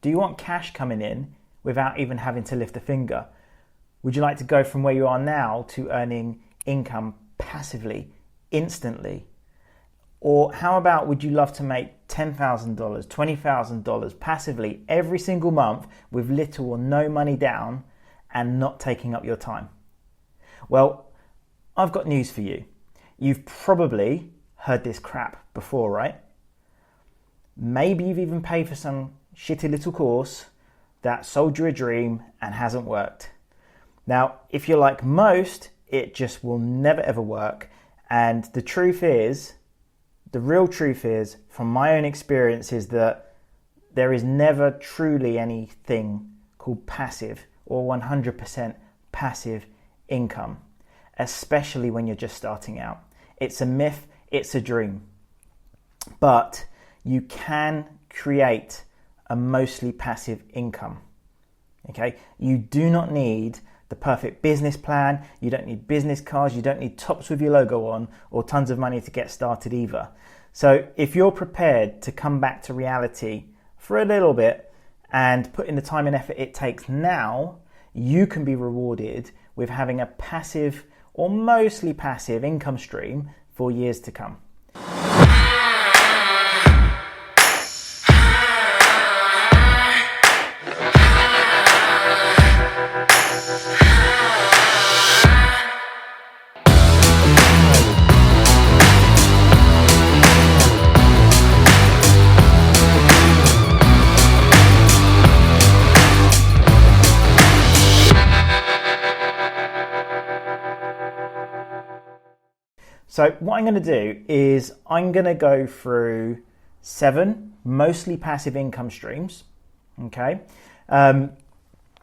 Do you want cash coming in without even having to lift a finger? Would you like to go from where you are now to earning income passively, instantly? Or how about, would you love to make $10,000, $20,000 passively every single month with little or no money down and not taking up your time? Well, I've got news for you. You've probably heard this crap before, right? Maybe you've even paid for some shitty little course that sold you a dream and hasn't worked. Now, if you're like most, it just will never ever work. And the real truth is, from my own experience, is that there is never truly anything called passive or 100% passive income, especially when you're just starting out. It's a myth, it's a dream. But you can create a mostly passive income. Okay? You do not need the perfect business plan, you don't need business cards, you don't need tops with your logo on, or tons of money to get started either. So if you're prepared to come back to reality for a little bit and put in the time and effort it takes now, you can be rewarded with having a passive or mostly passive income stream for years to come. So what I'm going to do is I'm going to go through 7 mostly passive income streams. Okay, I'm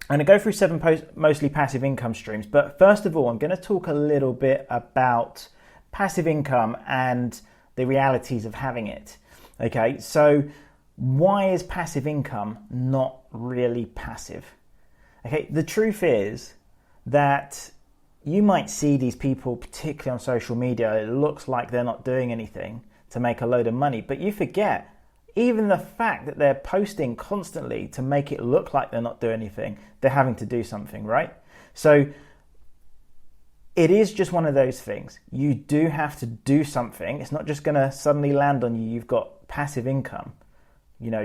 going to go through 7 mostly passive income streams. But first of all, I'm going to talk a little bit about passive income and the realities of having it. Okay, so why is passive income not really passive? Okay, the truth is that you might see these people, particularly on social media, it looks like they're not doing anything to make a load of money, but you forget even the fact that they're posting constantly to make it look like they're not doing anything, they're having to do something, right? So it is just one of those things. You do have to do something. It's not just going to suddenly land on you. You've got passive income,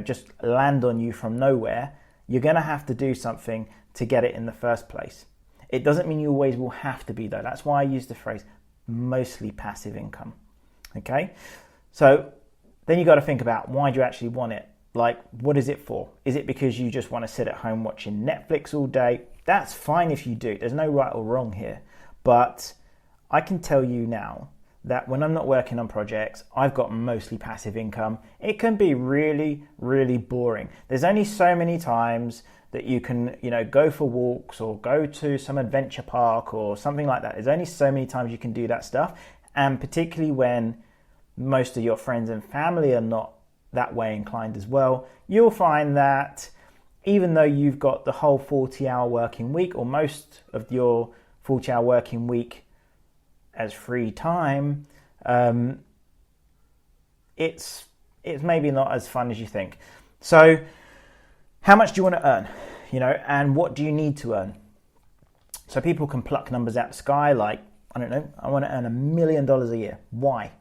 just land on you from nowhere. You're going to have to do something to get it in the first place. It doesn't mean you always will have to be though. That's why I use the phrase mostly passive income. Okay? So then you got to think about, why do you actually want it? Like, what is it for? Is it because you just want to sit at home watching Netflix all day? That's fine if you do. There's no right or wrong here. But I can tell you now that when I'm not working on projects, I've got mostly passive income. It can be really, really boring. There's only so many times that you can, go for walks or go to some adventure park or something like that. There's only so many times you can do that stuff. And particularly when most of your friends and family are not that way inclined as well, you'll find that even though you've got the whole 40-hour working week or most of your 40-hour working week as free time, it's maybe not as fun as you think. So how much do you want to earn? And what do you need to earn? So people can pluck numbers out the sky like, I don't know, I want to earn $1 million a year. Why?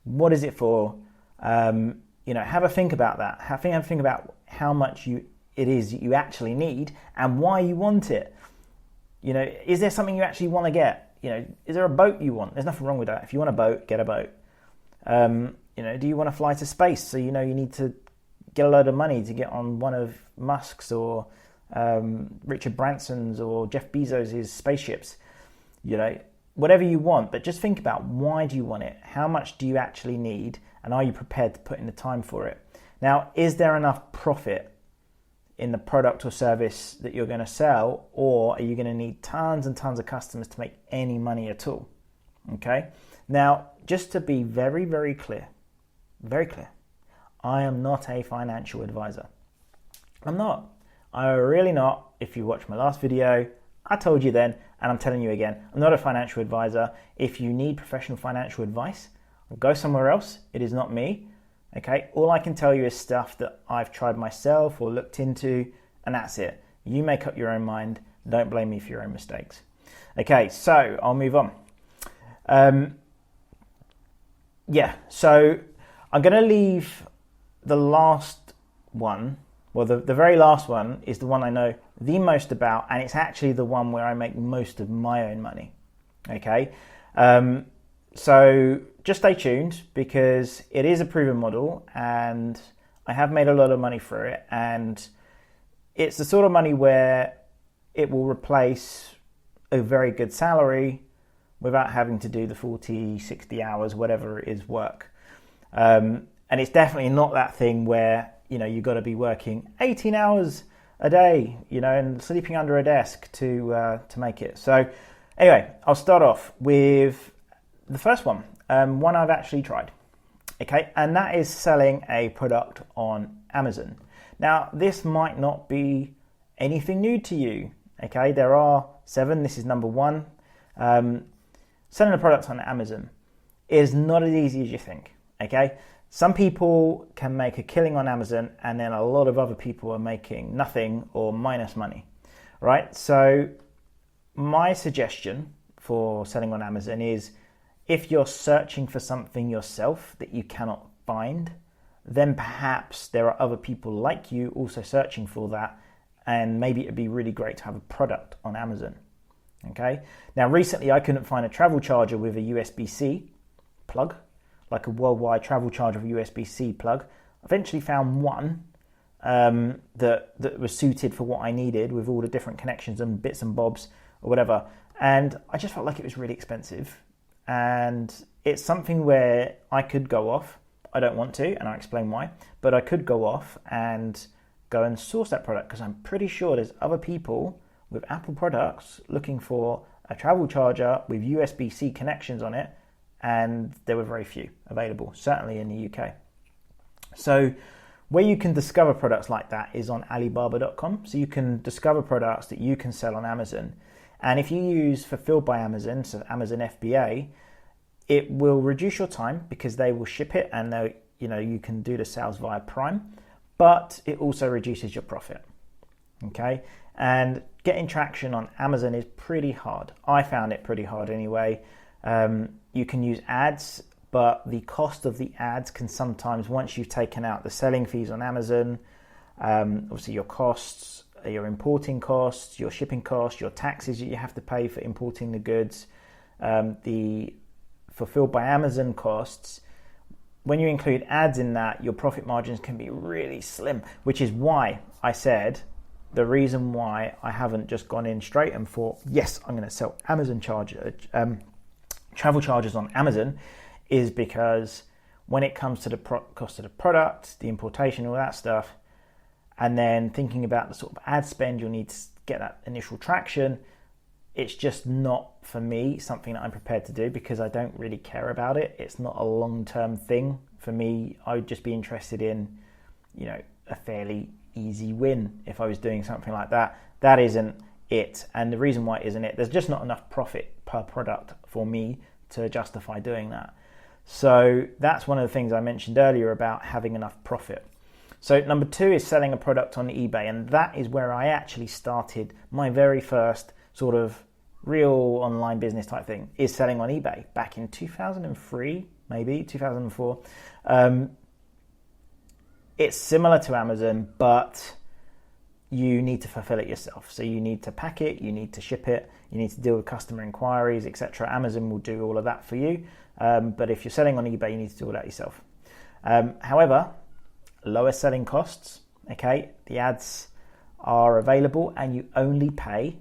What is it for? Have a think about that. Have a think about how much it is you actually need and why you want it. Is there something you actually want to get? Is there a boat you want? There's nothing wrong with that. If you want a boat, get a boat. Do you want to fly to space? So you need to get a load of money to get on one of Musk's or Richard Branson's or Jeff Bezos's spaceships. Whatever you want, but just think about, why do you want it? How much do you actually need? And are you prepared to put in the time for it? Now, is there enough profit in the product or service that you're going to sell, or are you going to need tons and tons of customers to make any money at all? Okay. Now, just to be very, very clear, I am not a financial advisor. I'm not. I'm really not. If you watched my last video, I told you then, and I'm telling you again, I'm not a financial advisor. If you need professional financial advice, go somewhere else. It is not me. Okay, all I can tell you is stuff that I've tried myself or looked into, and that's it. You make up your own mind. Don't blame me for your own mistakes. Okay, so I'll move on. So I'm going to leave the last one. Well, the very last one is the one I know the most about, and it's actually the one where I make most of my own money. Okay, so just stay tuned because it is a proven model and I have made a lot of money through it, and it's the sort of money where it will replace a very good salary without having to do the 40, 60 hours, whatever it is, work. And it's definitely not that thing where, you've got to be working 18 hours a day, and sleeping under a desk to make it. So anyway, I'll start off with the first one, one I've actually tried. Okay, and that is selling a product on Amazon. Now, this might not be anything new to you. Okay, there are 7. This is number 1. Selling a product on Amazon is not as easy as you think. Okay, some people can make a killing on Amazon, and then a lot of other people are making nothing or minus money. Right? So my suggestion for selling on Amazon is, if you're searching for something yourself that you cannot find, then perhaps there are other people like you also searching for that, and maybe it'd be really great to have a product on Amazon. Okay. Now, recently I couldn't find a travel charger with a USB-C plug, like a worldwide travel charger with a USB-C plug. Eventually found one that was suited for what I needed, with all the different connections and bits and bobs or whatever. And I just felt like it was really expensive. And it's something where I could go off. I don't want to, and I'll explain why. But I could go off and go and source that product, because I'm pretty sure there's other people with Apple products looking for a travel charger with USB-C connections on it, and there were very few available, certainly in the UK. So where you can discover products like that is on Alibaba.com. So you can discover products that you can sell on Amazon. And if you use Fulfilled by Amazon, so Amazon FBA, it will reduce your time because they will ship it, and you can do the sales via Prime, but it also reduces your profit. Okay, and getting traction on Amazon is pretty hard. I found it pretty hard anyway. You can use ads, but the cost of the ads can sometimes, once you've taken out the selling fees on Amazon, obviously your costs, your importing costs, your shipping costs, your taxes that you have to pay for importing the goods, the Fulfilled by Amazon costs, when you include ads in that, your profit margins can be really slim, which is why I said the reason why I haven't just gone in straight and thought, yes, I'm going to sell Amazon travel charges on Amazon, is because when it comes to the cost of the product, the importation, all that stuff, and then thinking about the sort of ad spend you'll need to get that initial traction, it's just not, for me, something that I'm prepared to do, because I don't really care about it. It's not a long-term thing for me. I would just be interested in, a fairly easy win if I was doing something like that. That isn't it. And the reason why it isn't it, there's just not enough profit per product for me to justify doing that. So that's one of the things I mentioned earlier about having enough profit. So number 2 is selling a product on eBay, and that is where I actually started my very first sort of real online business type thing, is selling on eBay back in 2003, maybe 2004. It's similar to Amazon, but you need to fulfill it yourself. So you need to pack it, you need to ship it, you need to deal with customer inquiries, etc. Amazon will do all of that for you. But if you're selling on eBay, you need to do all that yourself. However, lower selling costs, okay? The ads are available, and you only pay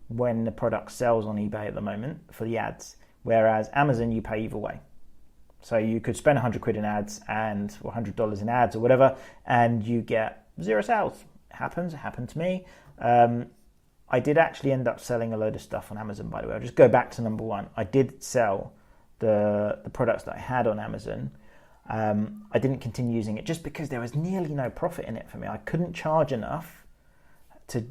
when the product sells on eBay at the moment for the ads, whereas Amazon, you pay either way. So you could spend 100 quid in ads or $100 in ads or whatever, and you get 0 sales. It happened to me. I did actually end up selling a load of stuff on Amazon, by the way. I'll just go back to number 1. I did sell the products that I had on Amazon. I didn't continue using it just because there was nearly no profit in it for me. I couldn't charge enough so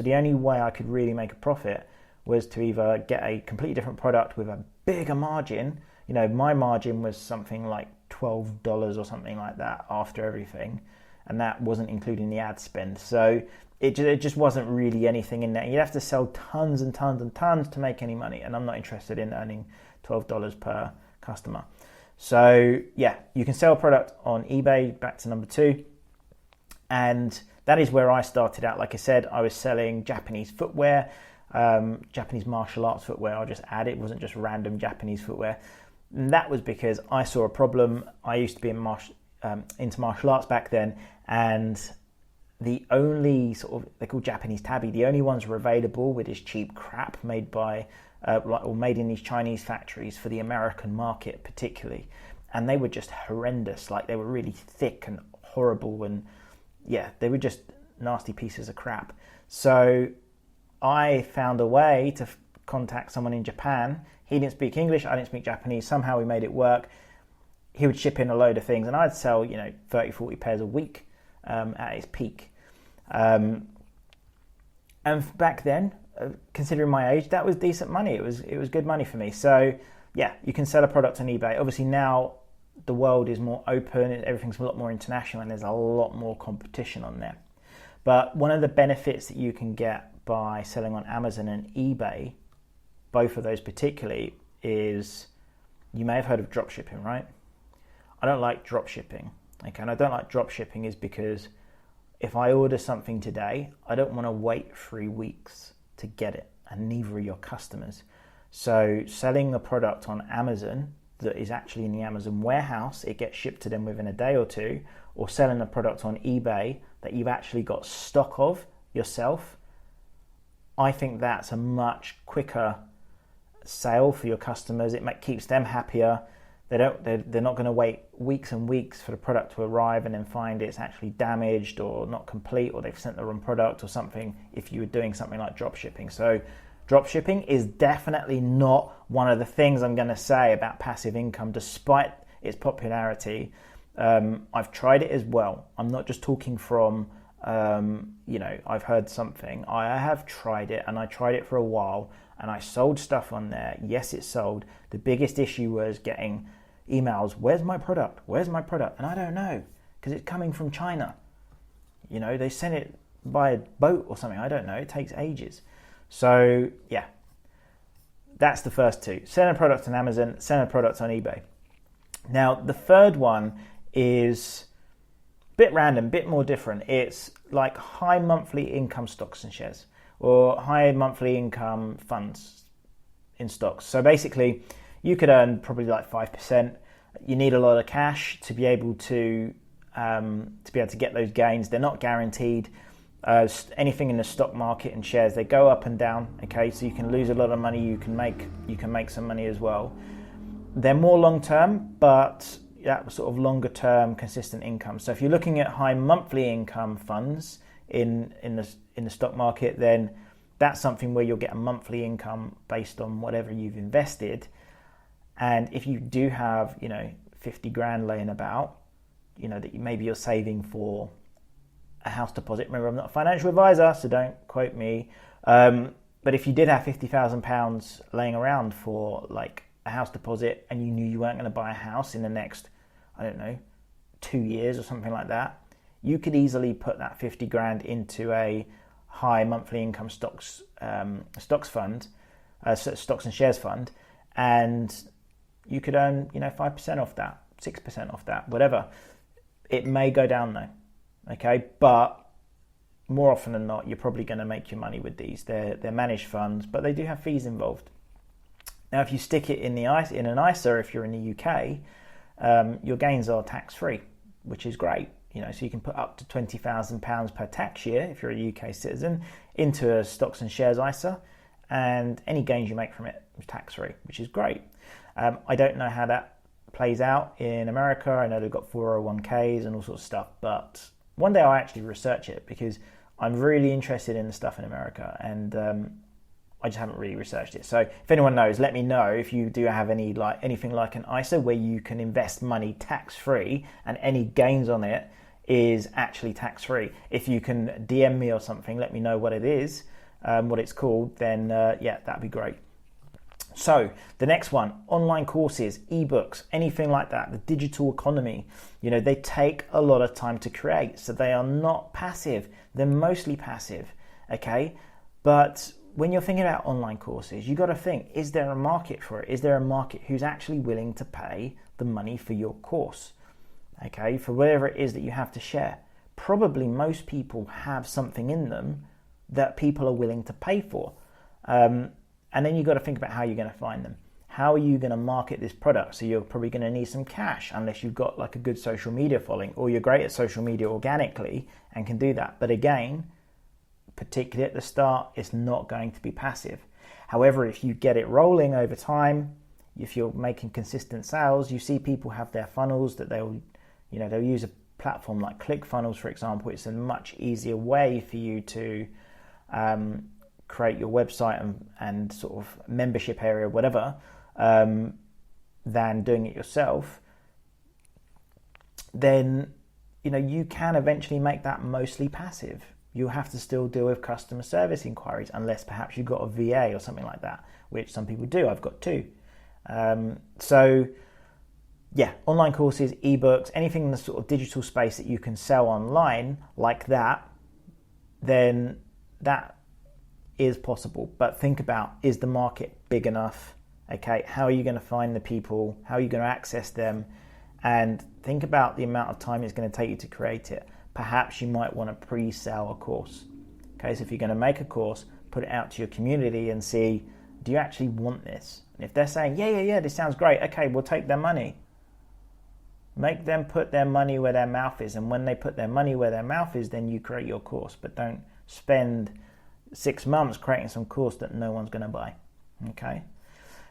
the only way I could really make a profit was to either get a completely different product with a bigger margin. My margin was something like $12 or something like that after everything, and that wasn't including the ad spend. So it just wasn't really anything in there. You'd have to sell tons and tons and tons to make any money, and I'm not interested in earning $12 per customer. So yeah, you can sell a product on eBay, back to number 2, and that is where I started out. Like I said, I was selling Japanese footwear, Japanese martial arts footwear. I'll just add, it wasn't just random Japanese footwear. And that was because I saw a problem. I used to be into martial arts back then, and the only they're called Japanese tabi, the only ones were available with this cheap crap made by or made in these Chinese factories for the American market particularly, and they were just horrendous. Like, they were really thick and horrible, and yeah, they were just nasty pieces of crap. So I found a way to contact someone in Japan. He didn't speak English, I didn't speak Japanese. Somehow we made it work. He would ship in a load of things, and I'd sell 30, 40 pairs a week at its peak. And back then, considering my age, that was decent money. It was good money for me. So yeah, you can sell a product on eBay. Obviously now the world is more open, everything's a lot more international, and there's a lot more competition on there. But one of the benefits that you can get by selling on Amazon and eBay, both of those particularly, is you may have heard of drop shipping, right? I don't like drop shipping. Okay, and I don't like drop shipping is because if I order something today, I don't want to wait 3 weeks to get it, and neither are your customers. So selling a product on Amazon that is actually in the Amazon warehouse, it gets shipped to them within a day or two, or selling a product on eBay that you've actually got stock of yourself, I think that's a much quicker sale for your customers. It keeps them happier. They're not going to wait weeks and weeks for the product to arrive and then find it's actually damaged or not complete, or they've sent the wrong product or something, if you were doing something like drop shipping. So drop shipping is definitely not one of the things I'm going to say about passive income, despite its popularity. I've tried it as well. I'm not just talking from I've heard something. I have tried it, and I tried it for a while, and I sold stuff on there. Yes, it sold. The biggest issue was getting emails, where's my product? Where's my product? And I don't know, because it's coming from China. They sent it by a boat or something. I don't know. It takes ages. So yeah, that's the first two. Sell a product on Amazon, sell a product on eBay. Now, the third one is a bit random, bit more different. It's like high monthly income stocks and shares, or high monthly income funds in stocks. So basically, you could earn probably like 5%. You need a lot of cash to be able to get those gains. They're not guaranteed. Anything in the stock market and shares, they go up and down. Okay, so you can lose a lot of money. You can make some money as well. They're more long term, but that sort of longer term consistent income. So if you're looking at high monthly income funds in the stock market, then that's something where you'll get a monthly income based on whatever you've invested. And if you do have 50 grand laying about, that maybe you're saving for a house deposit. Remember, I'm not a financial advisor, so don't quote me. But if you did have £50,000 laying around for like a house deposit, and you knew you weren't going to buy a house in the next, 2 years or something like that, you could easily put that 50 grand into a high monthly income stocks fund, stocks and shares fund, and you could earn 5% off that, 6% off that, whatever. It may go down though, okay, but more often than not, you're probably going to make your money with these. They're managed funds, but they do have fees involved. Now, if you stick it in an ISA, if you're in the UK, your gains are tax-free, which is great. So you can put up to £20,000 per tax year if you're a UK citizen into a stocks and shares ISA, and any gains you make from it is tax-free, which is great. I don't know how that plays out in America. I know they've got 401ks and all sorts of stuff, but one day I'll actually research it, because I'm really interested in the stuff in America, and I just haven't really researched it. So if anyone knows, let me know if you do have anything like an ISA where you can invest money tax-free and any gains on it is actually tax-free. If you can DM me or something, let me know what it is, what it's called, then that'd be great. So the next one, online courses, ebooks, anything like that, the digital economy, they take a lot of time to create. So they are not passive. They're mostly passive. Okay. But when you're thinking about online courses, you got to think, is there a market for it? Is there a market who's actually willing to pay the money for your course? Okay. For whatever it is that you have to share. Probably most people have something in them that people are willing to pay for. And then you've got to think about how you're going to find them. How are you going to market this product? So you're probably going to need some cash unless you've got like a good social media following, or you're great at social media organically and can do that. But again, particularly at the start, it's not going to be passive. However, if you get it rolling over time, if you're making consistent sales, you see people have their funnels that they'll use a platform like ClickFunnels, for example. It's a much easier way for you to create your website and sort of membership area, whatever, than doing it yourself. Then, you can eventually make that mostly passive. You'll have to still deal with customer service inquiries, unless perhaps you've got a VA or something like that, which some people do. I've got two. Online courses, ebooks, anything in the sort of digital space that you can sell online like that, then that is possible. But think about, is the market big enough? Okay, how are you going to find the people? How are you going to access them? And think about the amount of time it's going to take you to create it. Perhaps you might want to pre-sell a course. Okay, so if you're going to make a course, put it out to your community and see, do you actually want this? And if they're saying, yeah, this sounds great, okay, we'll take their money. Make them put their money where their mouth is. And when they put their money where their mouth is, then you create your course. But don't spend 6 months creating some course that no one's going to buy. Okay.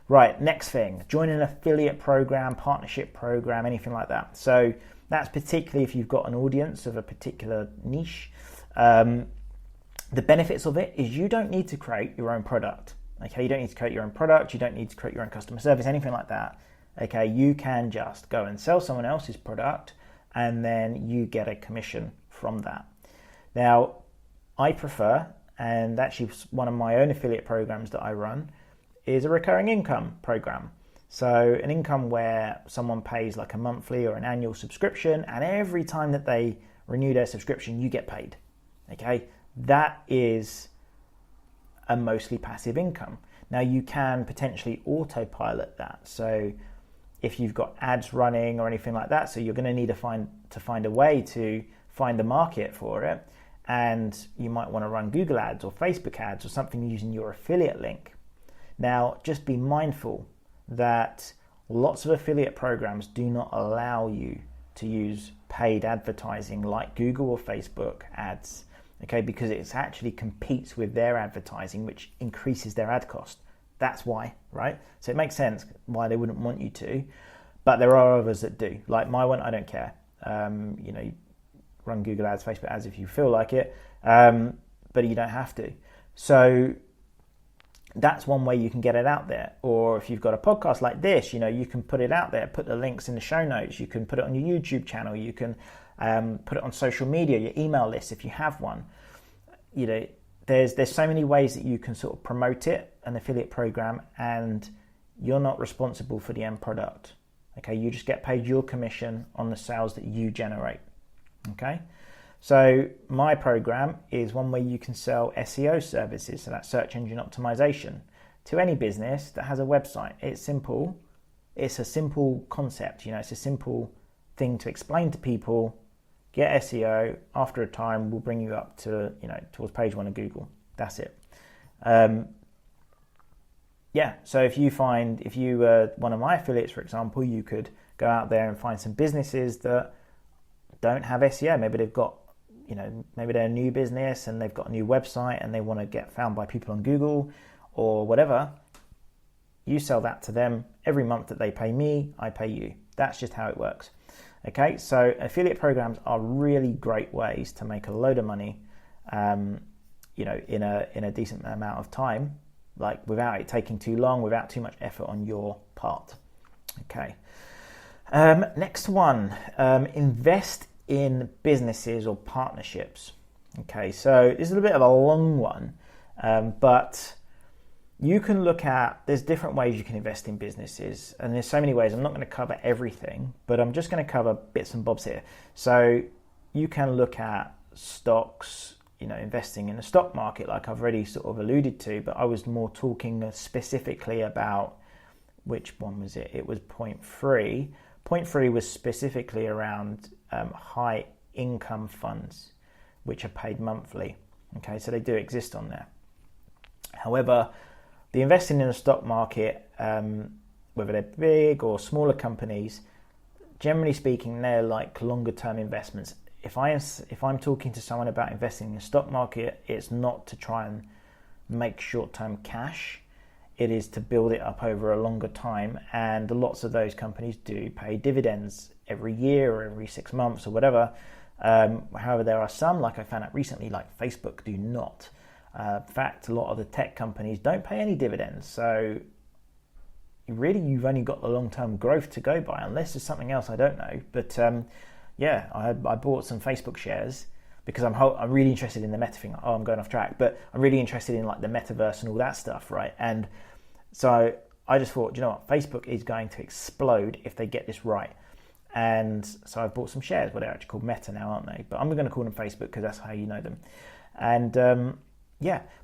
Right. Next thing, join an affiliate program, partnership program, anything like that. So that's particularly if you've got an audience of a particular niche. The benefits of it is you don't need to create your own product. Okay. You don't need to create your own product. You don't need to create your own customer service, anything like that. Okay. You can just go and sell someone else's product and then you get a commission from that. Now, I prefer, and actually one of my own affiliate programs that I run is a recurring income program. So an income where someone pays like a monthly or an annual subscription, and every time that they renew their subscription, you get paid. Okay, that is a mostly passive income. Now you can potentially autopilot that. So if you've got ads running or anything like that, so you're going to need to find a way to find the market for it. And you might want to run Google ads or Facebook ads or something using your affiliate link. Now, just be mindful that lots of affiliate programs do not allow you to use paid advertising like Google or Facebook ads, okay, because it actually competes with their advertising, which increases their ad cost. That's why, right? So it makes sense why they wouldn't want you to, but there are others that do. Like my one, I don't care. Run Google ads, Facebook ads if you feel like it, but you don't have to. So that's one way you can get it out there. Or if you've got a podcast like this, you can put it out there, put the links in the show notes. You can put it on your YouTube channel. You can put it on social media, your email list if you have one. There's so many ways that you can sort of promote it, an affiliate program, and you're not responsible for the end product. Okay, you just get paid your commission on the sales that you generate. Okay, so my program is one where you can sell SEO services, so that's search engine optimization, to any business that has a website. It's simple. It's a simple concept. It's a simple thing to explain to people. Get SEO. After a time, we'll bring you up to towards page 1 of Google. That's it. So if you were one of my affiliates, for example, you could go out there and find some businesses that don't have SEO. Maybe they've got, maybe they're a new business and they've got a new website and they want to get found by people on Google or whatever. You sell that to them. Every month that they pay me, I pay you. That's just how it works. Okay, so affiliate programs are really great ways to make a load of money, in a decent amount of time, like without it taking too long, without too much effort on your part. Okay. Next one, invest in businesses or partnerships. Okay, so this is a bit of a long one, but you can look at, there's different ways you can invest in businesses, and there's so many ways. I'm not going to cover everything, but I'm just going to cover bits and bobs here. So you can look at stocks, investing in the stock market, like I've already sort of alluded to, but I was more talking specifically about, which one was it? It was point three. Point three was specifically around high income funds, which are paid monthly. Okay, so they do exist on there. However, the investing in the stock market, whether they're big or smaller companies, generally speaking, they're like longer term investments. If I'm talking to someone about investing in the stock market, it's not to try and make short term cash. It is to build it up over a longer time, and lots of those companies do pay dividends every year or every 6 months or whatever. However, there are some, like I found out recently, like Facebook, do not. In fact, a lot of the tech companies don't pay any dividends. So really, you've only got the long-term growth to go by, unless there's something else I don't know. But I bought some Facebook shares because I'm really interested in the meta thing. I'm going off track, but I'm really interested in like the metaverse and all that stuff, right? And so I just thought, Facebook is going to explode if they get this right. And so I've bought some shares. Well, they're actually called Meta now, aren't they? But I'm going to call them Facebook because that's how you know them. And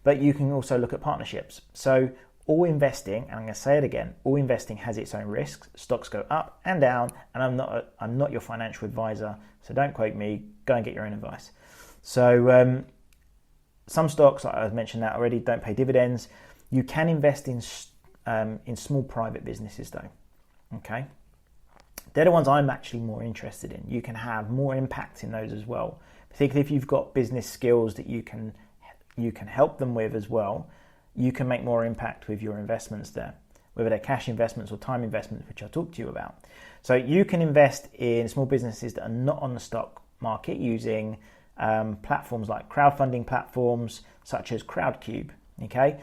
but you can also look at partnerships. So all investing, and I'm going to say it again, all investing has its own risks. Stocks go up and down, and I'm not your financial advisor, so don't quote me. Go and get your own advice. So some stocks, like I've mentioned that already, don't pay dividends. You can invest in small private businesses though. Okay, they're the ones I'm actually more interested in. You can have more impact in those as well, particularly if you've got business skills that you can help them with as well. You can make more impact with your investments there, whether they're cash investments or time investments, which I'll talk to you about. So you can invest in small businesses that are not on the stock market using platforms like crowdfunding platforms such as Crowdcube. Okay,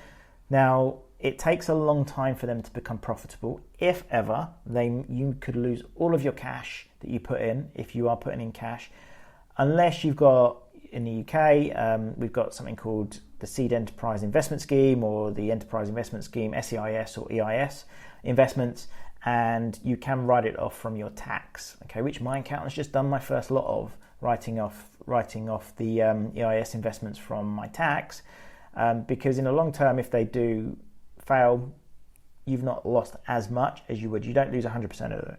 now it takes a long time for them to become profitable. If ever, you could lose all of your cash that you put in, if you are putting in cash, unless you've got, in the UK, we've got something called the Seed Enterprise Investment Scheme or the Enterprise Investment Scheme, SEIS or EIS investments, and you can write it off from your tax, okay, which my accountant's just done my first lot of, writing off the EIS investments from my tax, because in the long term, if they do fail, you've not lost as much as you would. You don't lose 100% of it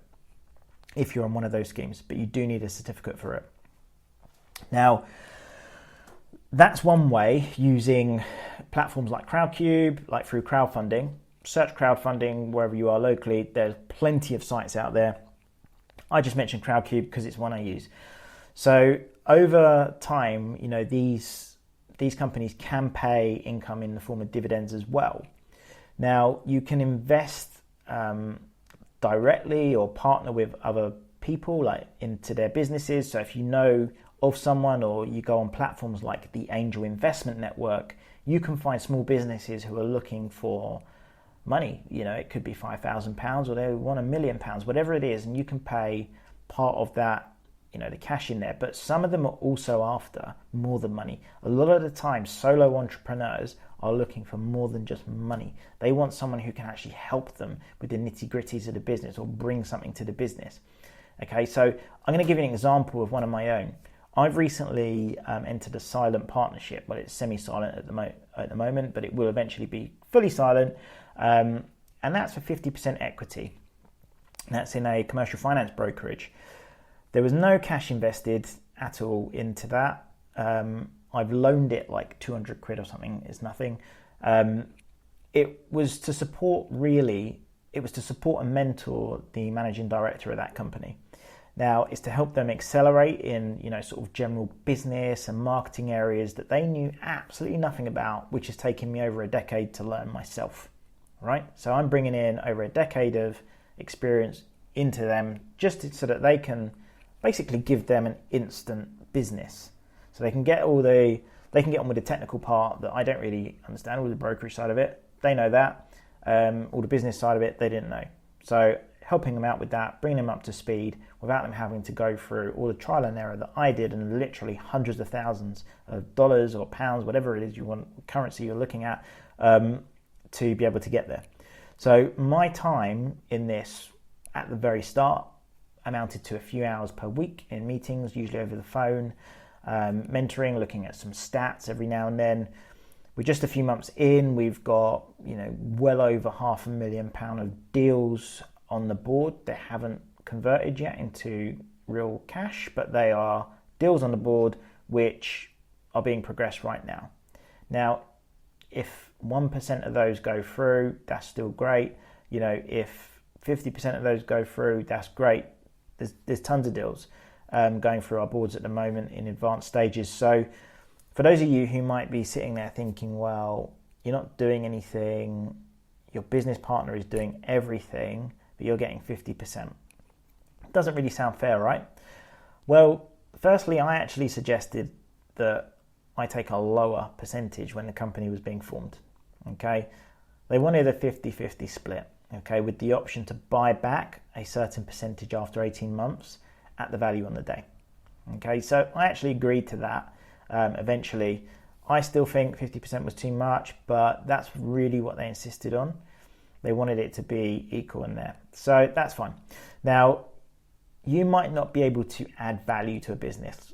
if you're on one of those schemes, but you do need a certificate for it. Now, that's one way, using platforms like Crowdcube, like through crowdfunding. Search crowdfunding wherever you are locally. There's plenty of sites out there. I just mentioned Crowdcube because it's one I use. So over time, these companies can pay income in the form of dividends as well. Now, you can invest directly or partner with other people like into their businesses. So if you know of someone, or you go on platforms like the Angel Investment Network, you can find small businesses who are looking for money. It could be £5,000 or they want £1 million, whatever it is, and you can pay part of that, the cash in there. But some of them are also after more than money. A lot of the time, solo entrepreneurs are looking for more than just money. They want someone who can actually help them with the nitty-gritties of the business or bring something to the business. Okay, so I'm going to give you an example of one of my own. I've recently entered a silent partnership. Well, it's semi-silent at the moment, but it will eventually be fully silent. And that's for 50% equity. That's in a commercial finance brokerage. There was no cash invested at all into that. I've loaned it like 200 quid or something. It's nothing. It was to support and mentor the managing director of that company. Now, it's to help them accelerate in, sort of general business and marketing areas that they knew absolutely nothing about, which has taken me over a decade to learn myself, right? So I'm bringing in over a decade of experience into them just so that they can basically give them an instant business. So they can get on with the technical part that I don't really understand, all the brokerage side of it. They know that. All the business side of it, they didn't know. So helping them out with that, bringing them up to speed without them having to go through all the trial and error that I did, and literally hundreds of thousands of dollars or pounds, whatever it is you want, currency you're looking at, to be able to get there. So my time in this at the very start amounted to a few hours per week in meetings, usually over the phone, mentoring, looking at some stats every now and then. We're just a few months in, we've got, well over £500,000 of deals on the board. They haven't converted yet into real cash, but they are deals on the board which are being progressed right now. Now, if 1% of those go through, that's still great. If 50% of those go through, that's great. There's tons of deals going through our boards at the moment in advanced stages. So for those of you who might be sitting there thinking, well, you're not doing anything, your business partner is doing everything, but you're getting 50%. It doesn't really sound fair, right? Well, firstly, I actually suggested that I take a lower percentage when the company was being formed. Okay, they wanted a 50-50 split. Okay, with the option to buy back a certain percentage after 18 months at the value on the day. Okay, so I actually agreed to that. Eventually, I still think 50% was too much, but that's really what they insisted on. They wanted it to be equal in there. So that's fine. Now, you might not be able to add value to a business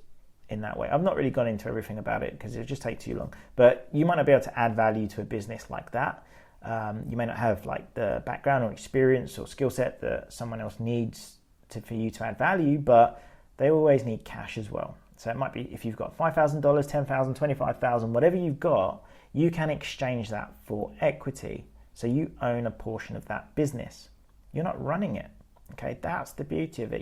in that way. I've not really gone into everything about it because it would just take too long. But you might not be able to add value to a business like that. You may not have like the background or experience or skill set that someone else needs for you to add value, but they always need cash as well. So it might be if you've got $5,000, $10,000, $25,000, whatever you've got, you can exchange that for equity. So you own a portion of that business. You're not running it. Okay, that's the beauty of it.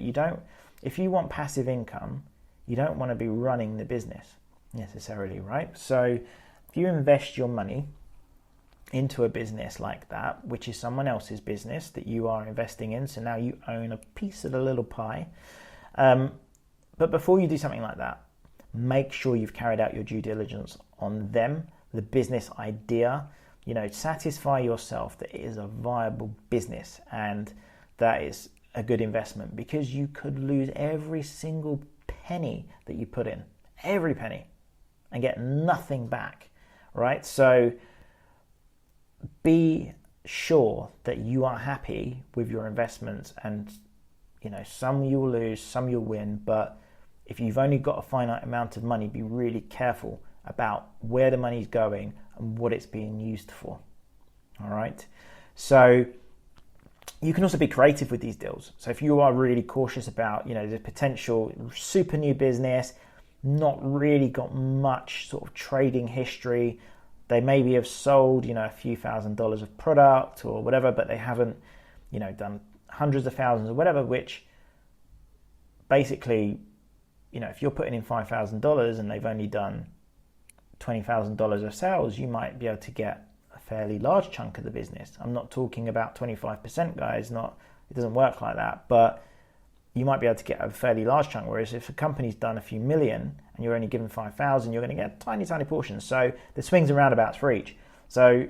If you want passive income, you don't want to be running the business necessarily, right? So if you invest your money into a business like that, which is someone else's business that you are investing in, so now you own a piece of the little pie. But before you do something like that, make sure you've carried out your due diligence on them, the business idea. Satisfy yourself that it is a viable business and that is a good investment, because you could lose every single penny that you put in, every penny, and get nothing back, right? So be sure that you are happy with your investments, and some you'll lose, some you'll win, but if you've only got a finite amount of money, be really careful about where the money's going and what it's being used for. All right. So you can also be creative with these deals. So if you are really cautious about, the potential super new business, not really got much sort of trading history, they maybe have sold, a few $1,000s of product or whatever, but they haven't, done hundreds of thousands or whatever, which basically, if you're putting in $5,000 and they've only done $20,000 of sales, you might be able to get a fairly large chunk of the business. I'm not talking about 25%, guys. It doesn't work like that, but you might be able to get a fairly large chunk. Whereas if a company's done a few million and you're only given 5,000, you're going to get tiny portions. So the swings and roundabouts for each. So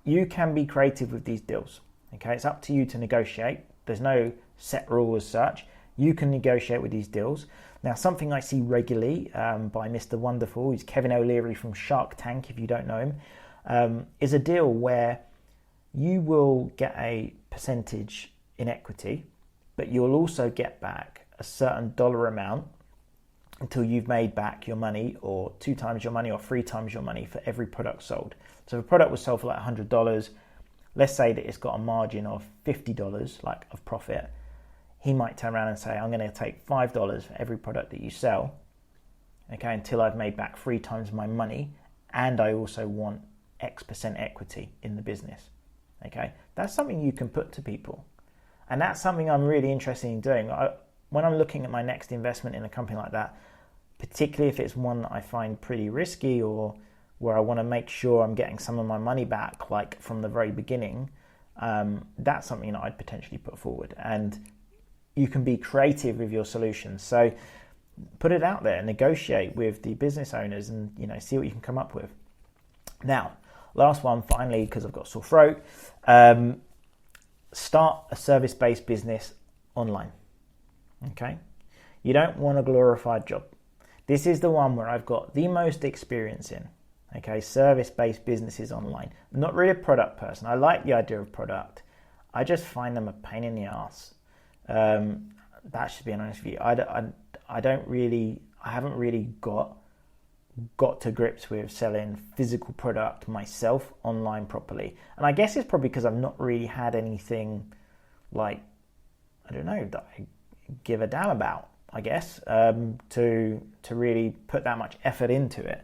you can be creative with these deals. Okay, it's up to you to negotiate. There's no set rule as such. You can negotiate with these deals. Now, something I see regularly by Mr. Wonderful, he's Kevin O'Leary from Shark Tank, if you don't know him, is a deal where you will get a percentage in equity, but you'll also get back a certain dollar amount until you've made back your money, or 2 times your money or 3 times your money for every product sold. So if a product was sold for like $100, let's say that it's got a margin of $50 like of profit, he might turn around and say, I'm going to take $5 for every product that you sell, okay, until I've made back 3 times my money, and I also want X% equity in the business. Okay, that's something you can put to people, and that's something I'm really interested in doing. When I'm looking at my next investment in a company like that, particularly if it's one that I find pretty risky or where I want to make sure I'm getting some of my money back, like from the very beginning, that's something that I'd potentially put forward. And you can be creative with your solutions. So put it out there, negotiate with the business owners, and see what you can come up with. Now, last one, finally, because I've got a sore throat. Start a service-based business online. Okay, you don't want a glorified job. This is the one where I've got the most experience in. Okay, service-based businesses online. I'm not really a product person. I like the idea of product. I just find them a pain in the ass. That should be an honest view. I haven't really got to grips with selling physical product myself online properly. And I guess it's probably because I've not really had anything like, I don't know, that I give a damn about, I guess, to really put that much effort into it.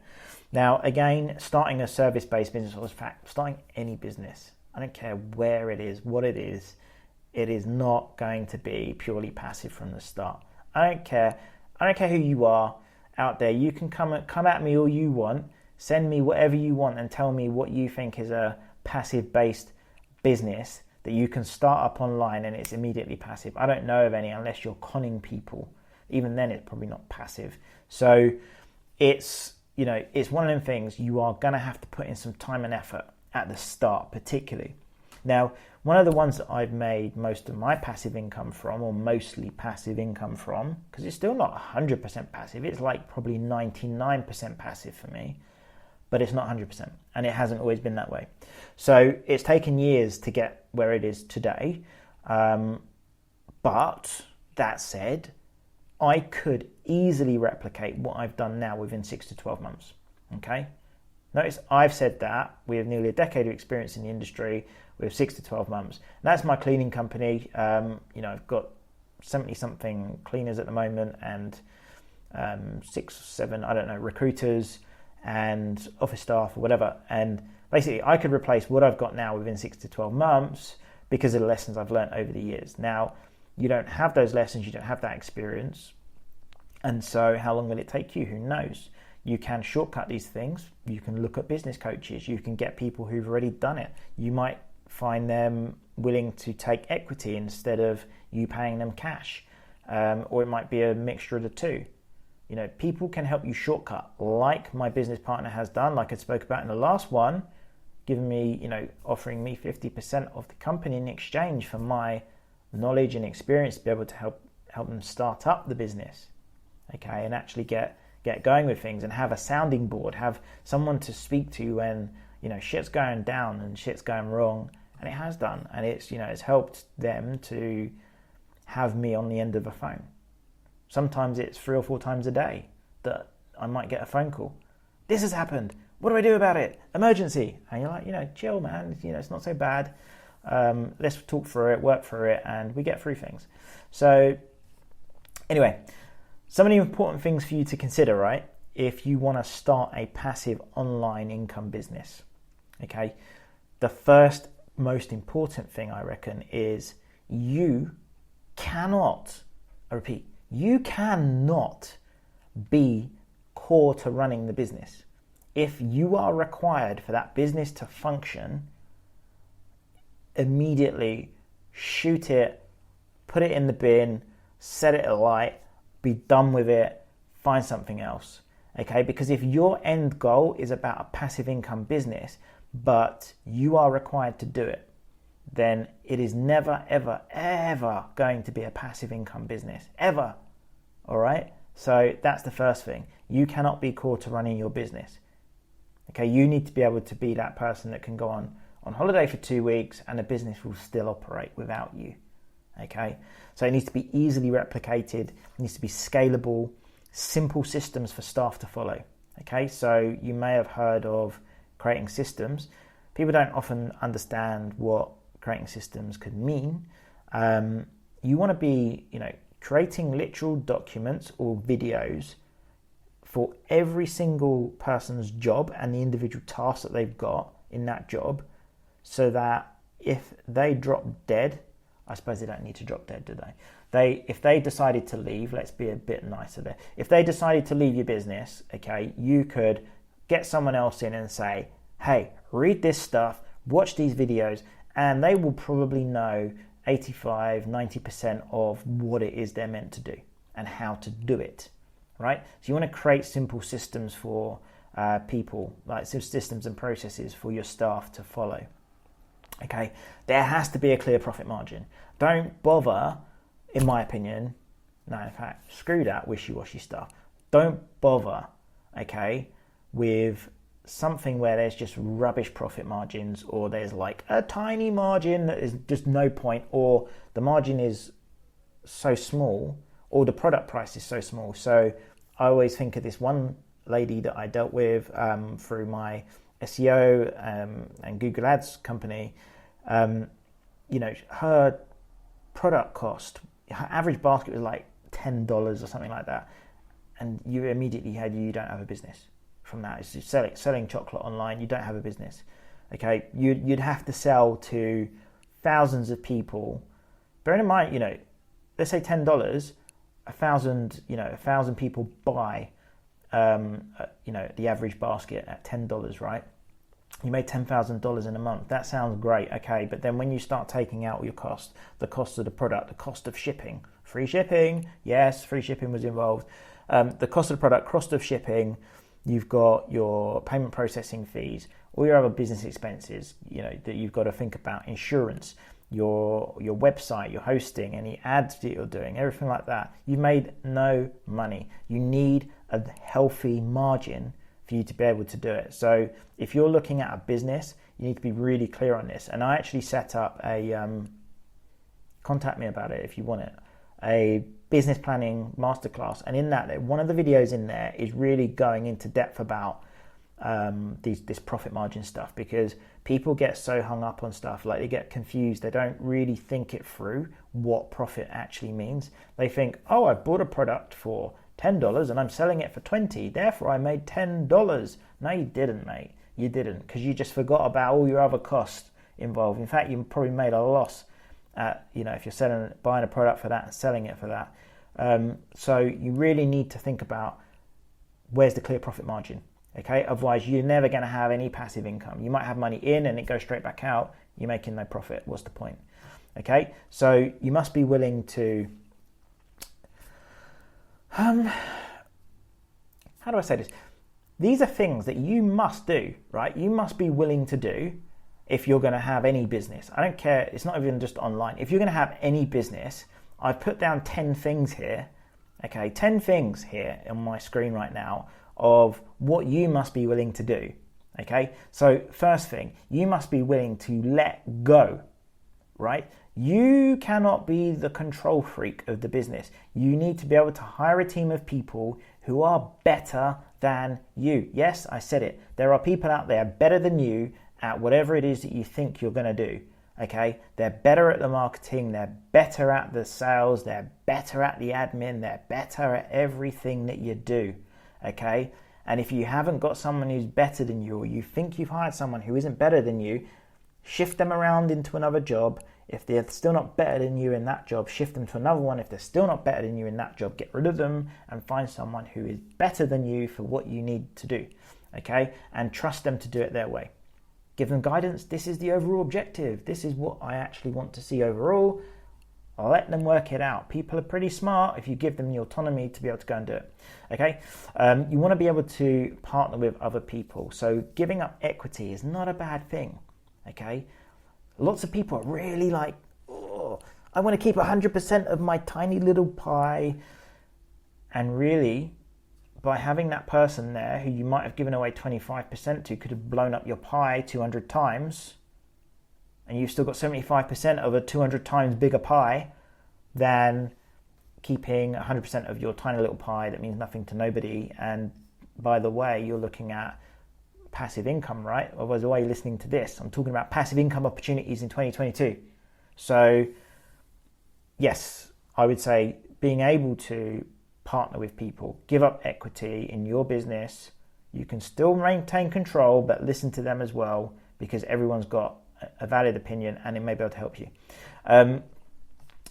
Now, again, starting a service-based business, or in fact, starting any business, I don't care where it is, what it is not going to be purely passive from the start. I don't care who you are out there. You can come at me all you want, send me whatever you want and tell me what you think is a passive-based business that you can start up online and it's immediately passive. I don't know of any unless you're conning people. Even then, it's probably not passive. So it's one of them things you are going to have to put in some time and effort at the start, particularly. Now, one of the ones that I've made most of my passive income from, or mostly passive income from, because it's still not 100% passive, it's like probably 99% passive for me, but it's not 100%, and it hasn't always been that way. So it's taken years to get where it is today, but that said, I could easily replicate what I've done now within 6 to 12 months, okay? Notice I've said that we have nearly a decade of experience in the industry with 6 to 12 months. And that's my cleaning company. I've got 70-something cleaners at the moment and 6 or 7, I don't know, recruiters and office staff or whatever. And basically I could replace what I've got now within 6 to 12 months because of the lessons I've learned over the years. Now, you don't have those lessons, you don't have that experience. And so how long will it take you? Who knows? You can shortcut these things. You can look at business coaches. You can get people who've already done it. You might find them willing to take equity instead of you paying them cash. Or it might be a mixture of the two. People can help you shortcut, like my business partner has done, like I spoke about in the last one, giving me, offering me 50% of the company in exchange for my knowledge and experience to be able to help them start up the business, okay, and actually get going with things and have a sounding board, have someone to speak to when shit's going down and shit's going wrong, and it has done, and it's helped them to have me on the end of a phone. Sometimes it's 3 or 4 times a day that I might get a phone call. This has happened. What do I do about it? Emergency. And you're like, chill, man. It's not so bad. Let's talk through it, work through it, and we get through things. So anyway, some of the important things for you to consider, right? If you want to start a passive online income business, okay? The first most important thing I reckon is you cannot be core to running the business. If you are required for that business to function, immediately shoot it, put it in the bin, set it alight, be done with it, find something else, okay? Because if your end goal is about a passive income business, but you are required to do it, then it is never, ever, ever going to be a passive income business, ever, all right? So that's the first thing. You cannot be core to running your business, okay? You need to be able to be that person that can go on holiday for 2 weeks and the business will still operate without you, okay? So it needs to be easily replicated, it needs to be scalable, simple systems for staff to follow, okay? So you may have heard of creating systems. People don't often understand what creating systems could mean. You want to be, creating literal documents or videos for every single person's job and the individual tasks that they've got in that job, so that if they drop dead, I suppose they don't need to drop dead, do they? If they decided to leave, let's be a bit nicer there. If they decided to leave your business, okay, you could get someone else in and say, hey, read this stuff, watch these videos, and they will probably know 85-90% of what it is they're meant to do and how to do it, right? So you want to create simple systems for people, like systems and processes for your staff to follow. Okay, there has to be a clear profit margin. Don't bother, in my opinion, no, in fact, screw that wishy-washy stuff. Don't bother, okay, with something where there's just rubbish profit margins, or there's like a tiny margin that is just no point, or the margin is so small, or the product price is so small. So I always think of this one lady that I dealt with through my SEO and Google Ads company. Her product cost, her average basket was like $10 or something like that, and you immediately you don't have a business from that. It's just selling chocolate online. You don't have a business. Okay, you'd have to sell to thousands of people. Bearing in mind, let's say $10, 1,000 people buy, the average basket at $10, right? You made $10,000 in a month. That sounds great, okay, but then when you start taking out your cost, the cost of the product, the cost of shipping, free shipping, yes, free shipping was involved, the cost of the product, cost of shipping, you've got your payment processing fees, all your other business expenses, that you've got to think about, insurance, your website, your hosting, any ads that you're doing, everything like that. You've made no money. You need a healthy margin for you to be able to do it. So if you're looking at a business, you need to be really clear on this. And I actually set up contact me about it if you want it, a business planning masterclass. And in that, one of the videos in there is really going into depth about this profit margin stuff, because people get so hung up on stuff, like they get confused. They don't really think it through what profit actually means. They think, oh, I bought a product for $10 and I'm selling it for $20, therefore I made $10. No, you didn't, mate. You didn't, because you just forgot about all your other costs involved. In fact, you probably made a loss if you're buying a product for that and selling it for that. So you really need to think about where's the clear profit margin. Okay, otherwise you're never going to have any passive income. You might have money in and it goes straight back out. You're making no profit. What's the point? Okay, so you must be willing to. How do I say this? These are things that you must do, right? You must be willing to do if you're going to have any business. I don't care. It's not even just online. If you're going to have any business, I've put down 10 things here. Okay, 10 things here on my screen right now of what you must be willing to do. Okay, so first thing, you must be willing to let go, right? You cannot be the control freak of the business. You need to be able to hire a team of people who are better than you. Yes, I said it. There are people out there better than you at whatever it is that you think you're going to do. Okay, they're better at the marketing, they're better at the sales, they're better at the admin, they're better at everything that you do. Okay, and if you haven't got someone who's better than you, or you think you've hired someone who isn't better than you, shift them around into another job. If they're still not better than you in that job, shift them to another one. If they're still not better than you in that job, get rid of them and find someone who is better than you for what you need to do. Okay, and trust them to do it their way. Give them guidance. This is the overall objective. This is what I actually want to see overall. I'll let them work it out. People are pretty smart if you give them the autonomy to be able to go and do it. Okay, you want to be able to partner with other people. So giving up equity is not a bad thing. Okay, lots of people are really like, oh, I want to keep 100% of my tiny little pie. And really, by having that person there who you might have given away 25% to could have blown up your pie 200 times, and you've still got 75% of a 200 times bigger pie than keeping 100% of your tiny little pie that means nothing to nobody. And by the way, you're looking at passive income, right? Otherwise, why are you listening to this? I'm talking about passive income opportunities in 2022. So yes, I would say being able to partner with people, give up equity in your business. You can still maintain control, but listen to them as well, because everyone's got a valid opinion and it may be able to help you.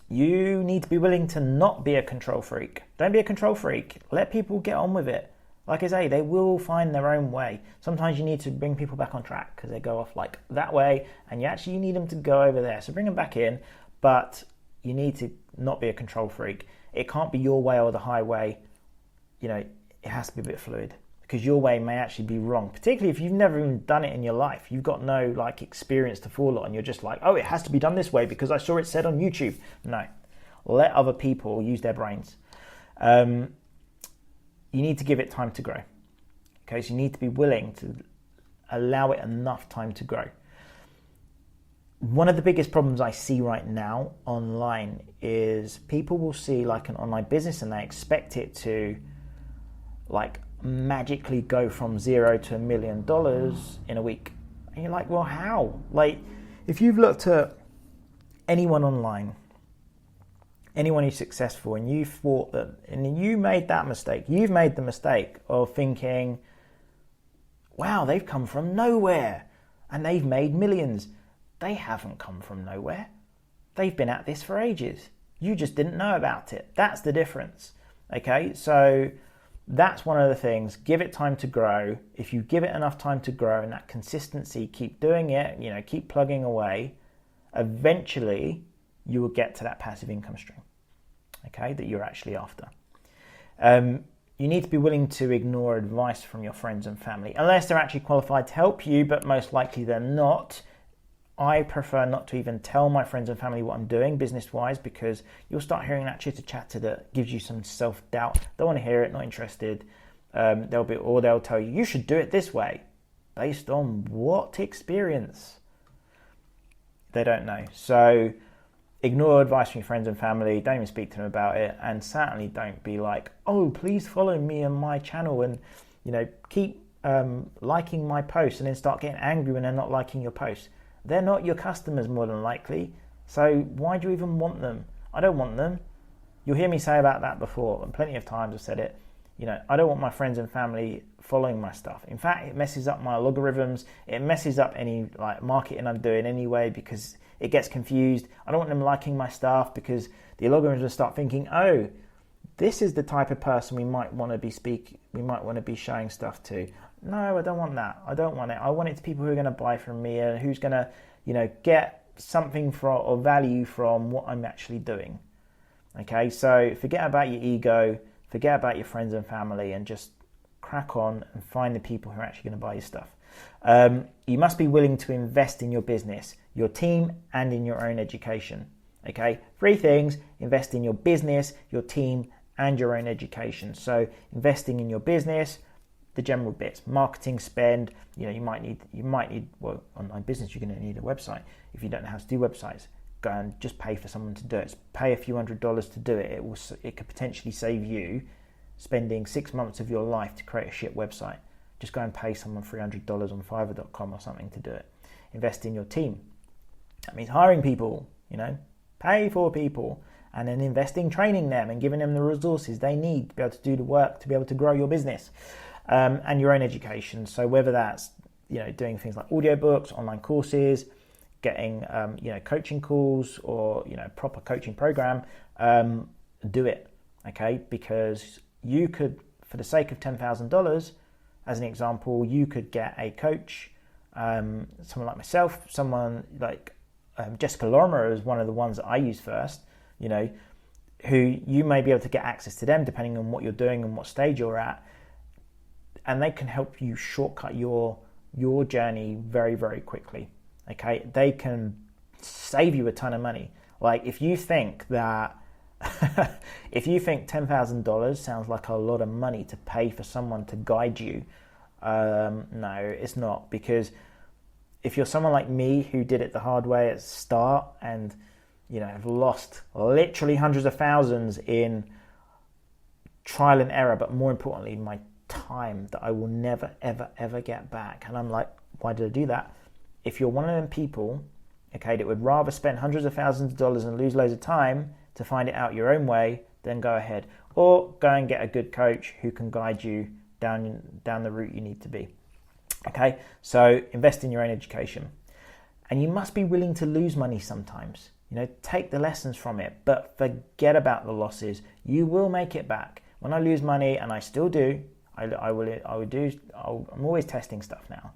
You need to be willing to not be a control freak. Don't be a control freak. Let people get on with it. Like I say, they will find their own way. Sometimes you need to bring people back on track because they go off like that way, and you need them to go over there. So bring them back in, but you need to not be a control freak. It can't be your way or the highway. It has to be a bit fluid, because your way may actually be wrong, particularly if you've never even done it in your life. You've got no experience to fall on. You're just like, oh, it has to be done this way because I saw it said on YouTube. No, let other people use their brains. You need to give it time to grow. Okay, so you need to be willing to allow it enough time to grow. One of the biggest problems I see right now online is people will see like an online business and they expect it to like magically go from $0 to $1 million in a week. And you're like, well, how? Like, if you've looked at anyone online, anyone who's successful, and you thought that, and you made that mistake, you've made the mistake of thinking, wow, they've come from nowhere and they've made millions. They haven't come from nowhere. They've been at this for ages. You just didn't know about it. That's the difference. Okay, so that's one of the things. Give it time to grow. If you give it enough time to grow and that consistency, keep doing it, keep plugging away, eventually you will get to that passive income stream, okay, that you're actually after. You need to be willing to ignore advice from your friends and family, unless they're actually qualified to help you, but most likely they're not. I prefer not to even tell my friends and family what I'm doing business-wise, because you'll start hearing that chitter-chatter that gives you some self-doubt. Don't want to hear it, not interested. They'll tell you should do it this way. Based on what experience? They don't know. So ignore advice from your friends and family. Don't even speak to them about it. And certainly don't be like, oh, please follow me on my channel and keep liking my posts, and then start getting angry when they're not liking your posts. They're not your customers more than likely, so why do you even want them? I don't want them. You'll hear me say about that before, and plenty of times I've said it. I don't want my friends and family following my stuff. In fact, it messes up my logarithms. It messes up any marketing I'm doing anyway, because it gets confused. I don't want them liking my stuff, because the algorithms will start thinking, oh, this is the type of person we might want to be showing stuff to. No, I don't want that. I don't want it. I want it to people who are going to buy from me and who's going to, get something or value from what I'm actually doing. Okay, so forget about your ego, forget about your friends and family, and just crack on and find the people who are actually going to buy your stuff. You must be willing to invest in your business, your team, and in your own education. Okay, 3 things: invest in your business, your team, and your own education. So investing in your business, the general bits, marketing spend, you might need, well, online business, you're going to need a website. If you don't know how to do websites, go and just pay for someone to do it. Pay a few $100s to do it. It could potentially save you spending 6 months of your life to create a shit website. Just go and pay someone $300 on Fiverr.com or something to do it. Invest in your team. That means hiring people, pay for people, and then investing, training them and giving them the resources they need to be able to do the work, to be able to grow your business. And your own education. So whether that's doing things like audiobooks, online courses, getting coaching calls, or proper coaching program, do it, okay? Because you could, for the sake of $10,000, as an example, you could get a coach, someone like myself, someone like Jessica Lorimer is one of the ones that I use first, who you may be able to get access to them depending on what you're doing and what stage you're at. And they can help you shortcut your journey very, very quickly. Okay, they can save you a ton of money. Like if you think $10,000 sounds like a lot of money to pay for someone to guide you, no, it's not. Because if you're someone like me who did it the hard way at the start and have lost literally hundreds of thousands in trial and error, but more importantly, my time that I will never, ever, ever get back. And I'm like, why did I do that? If you're one of them people, okay, that would rather spend hundreds of thousands of dollars and lose loads of time to find it out your own way, then go ahead. Or go and get a good coach who can guide you down the route you need to be. Okay, so invest in your own education. And you must be willing to lose money sometimes. Take the lessons from it, but forget about the losses. You will make it back. When I lose money, and I still do, I'm always testing stuff now,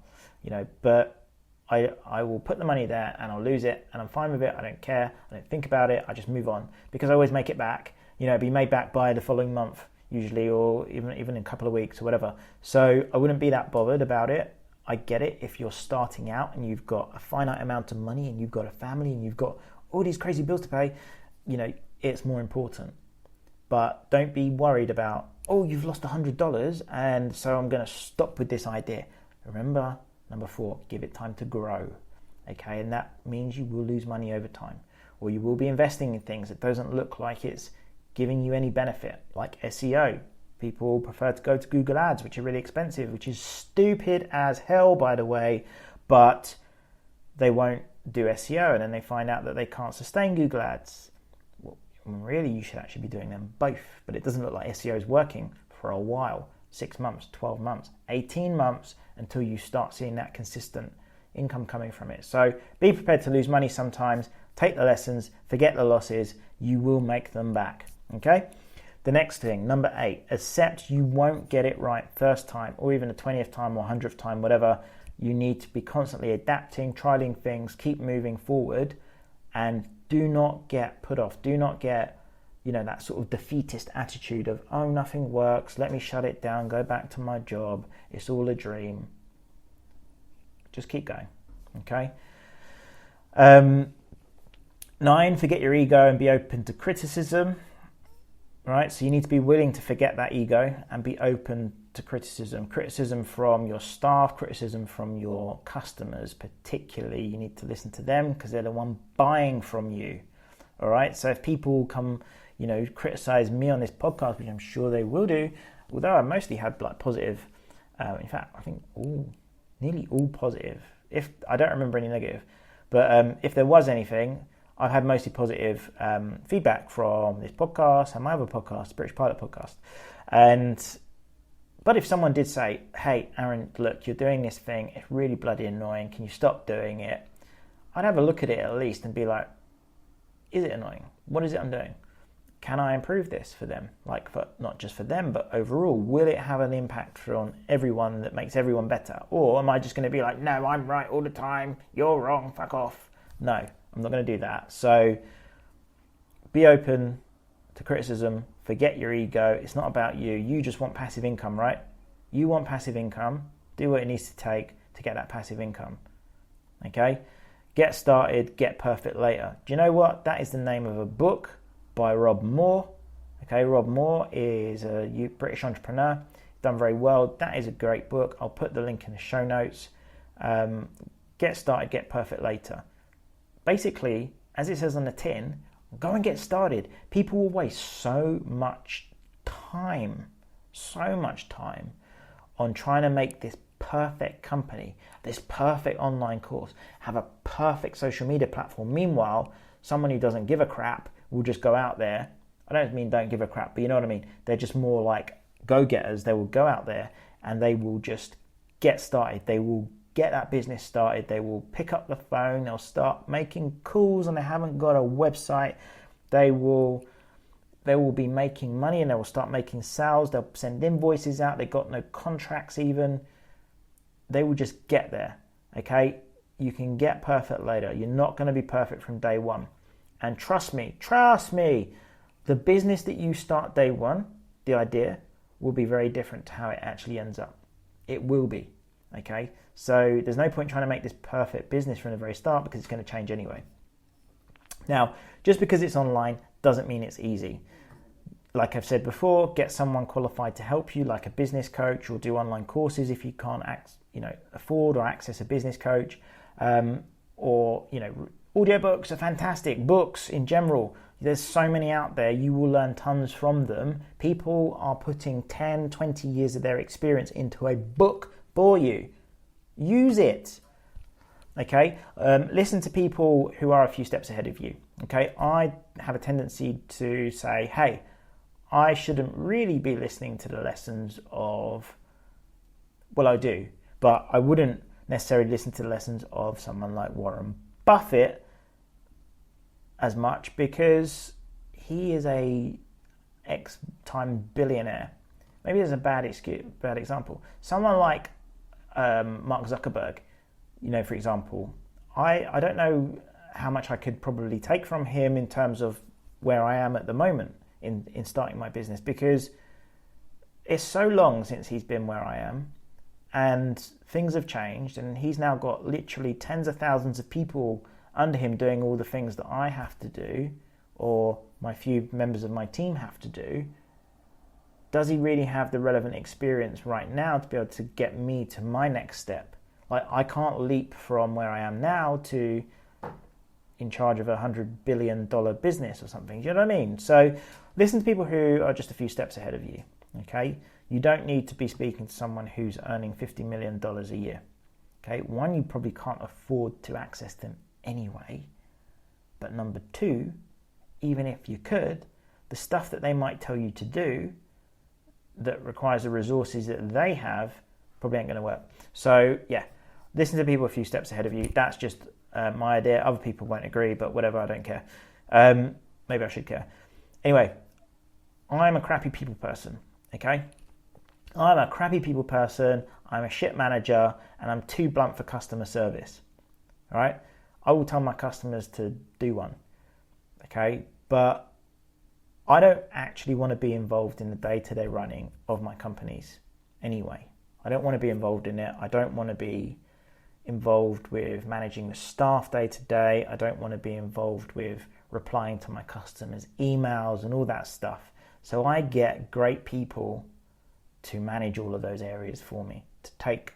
but I will put the money there and I'll lose it and I'm fine with it. I don't care. I don't think about it. I just move on because I always make it back, be made back by the following month usually, or even in a couple of weeks or whatever. So I wouldn't be that bothered about it. I get it. If you're starting out and you've got a finite amount of money and you've got a family and you've got all these crazy bills to pay, it's more important. But don't be worried about, oh, you've lost $100 and so I'm going to stop with this idea. Remember, Number 4, give it time to grow. Okay, and that means you will lose money over time, or you will be investing in things that doesn't look like it's giving you any benefit, like SEO. People prefer to go to Google Ads, which are really expensive, which is stupid as hell, by the way, but they won't do SEO, and then they find out that they can't sustain Google Ads. Well, really, you should actually be doing them both, but it doesn't look like SEO is working for a while. 6 months, 12 months, 18 months, until you start seeing that consistent income coming from it. So be prepared to lose money sometimes, take the lessons, forget the losses, you will make them back, okay? The next thing, number 8, accept you won't get it right first time, or even the 20th time or 100th time, whatever. You need to be constantly adapting, trialing things, keep moving forward, and do not get put off. Do not get, that sort of defeatist attitude of, oh, nothing works, let me shut it down, go back to my job, it's all a dream. Just keep going, okay? 9, forget your ego and be open to criticism, right? So you need to be willing to forget that ego and be open to criticism. Criticism from your staff, criticism from your customers particularly. You need to listen to them because they're the one buying from you, all right? So if people come, criticize me on this podcast, which I'm sure they will do, although I mostly had positive, in fact, I think nearly all positive. If I don't remember any negative, but if there was anything, I've had mostly positive feedback from this podcast and my other podcast, British Pilot Podcast. But if someone did say, hey, Aaron, look, you're doing this thing, it's really bloody annoying, can you stop doing it? I'd have a look at it at least and be like, is it annoying? What is it I'm doing? Can I improve this for them? Not just for them, but overall, will it have an impact on everyone that makes everyone better? Or am I just going to be like, no, I'm right all the time, you're wrong, fuck off? No, I'm not going to do that. So be open to criticism, forget your ego. It's not about you. You just want passive income, right? You want passive income. Do what it needs to take to get that passive income. Okay? Get started, get perfect later. Do you know what? That is the name of a book by Rob Moore. Okay, Rob Moore is a British entrepreneur. Done very well. That is a great book. I'll put the link in the show notes. Get started, get perfect later. Basically, as it says on the tin, go and get started. People will waste so much time on trying to make this perfect company, this perfect online course, have a perfect social media platform. Meanwhile, someone who doesn't give a crap will just go out there. I don't mean don't give a crap, but you know what I mean. They're just more like go-getters. They will go out there and they will just get started. They will get that business started. They will pick up the phone. They'll start making calls, and they haven't got a website. They will be making money, and they will start making sales. They'll send invoices out. They've got no contracts even. They will just get there. Okay, you can get perfect later. You're not going to be perfect from day one. And trust me, the business that you start day one, the idea, will be very different to how it actually ends up. It will be, okay? So there's no point trying to make this perfect business from the very start because it's going to change anyway. Now, just because it's online doesn't mean it's easy. Like I've said before, get someone qualified to help you, like a business coach, or do online courses if you can't afford or access a business coach, audiobooks are fantastic. Books in general, there's so many out there. You will learn tons from them. People are putting 10, 20 years of their experience into a book for you. Use it. Okay? Listen to people who are a few steps ahead of you. Okay? I have a tendency to say, hey, I shouldn't really be listening to the lessons of, well, I do, but I wouldn't necessarily listen to the lessons of someone like Warren Buffett as much because he is a X-time billionaire. Maybe there's a bad example. Someone like Mark Zuckerberg, for example, I don't know how much I could probably take from him in terms of where I am at the moment in starting my business, because it's so long since he's been where I am and things have changed, and he's now got literally tens of thousands of people under him doing all the things that I have to do or my few members of my team have to do. Does he really have the relevant experience right now to be able to get me to my next step? Like, I can't leap from where I am now to in charge of $100 billion business or something. Do you know what I mean? So listen to people who are just a few steps ahead of you, okay? You don't need to be speaking to someone who's earning $50 million a year, okay? One, you probably can't afford to access them anyway. But number two, even if you could, the stuff that they might tell you to do that requires the resources that they have probably ain't going to work. So yeah, listen to people a few steps ahead of you. That's just my idea. Other people won't agree, but whatever, I don't care. Maybe I should care. Anyway, I'm a crappy people person, okay? I'm a crappy people person, I'm a shit manager, and I'm too blunt for customer service, all right? I will tell my customers to do one, okay? But I don't actually want to be involved in the day-to-day running of my companies anyway. I don't want to be involved in it. I don't want to be involved with managing the staff day to day. I don't want to be involved with replying to my customers' emails and all that stuff. So I get great people to manage all of those areas for me, to take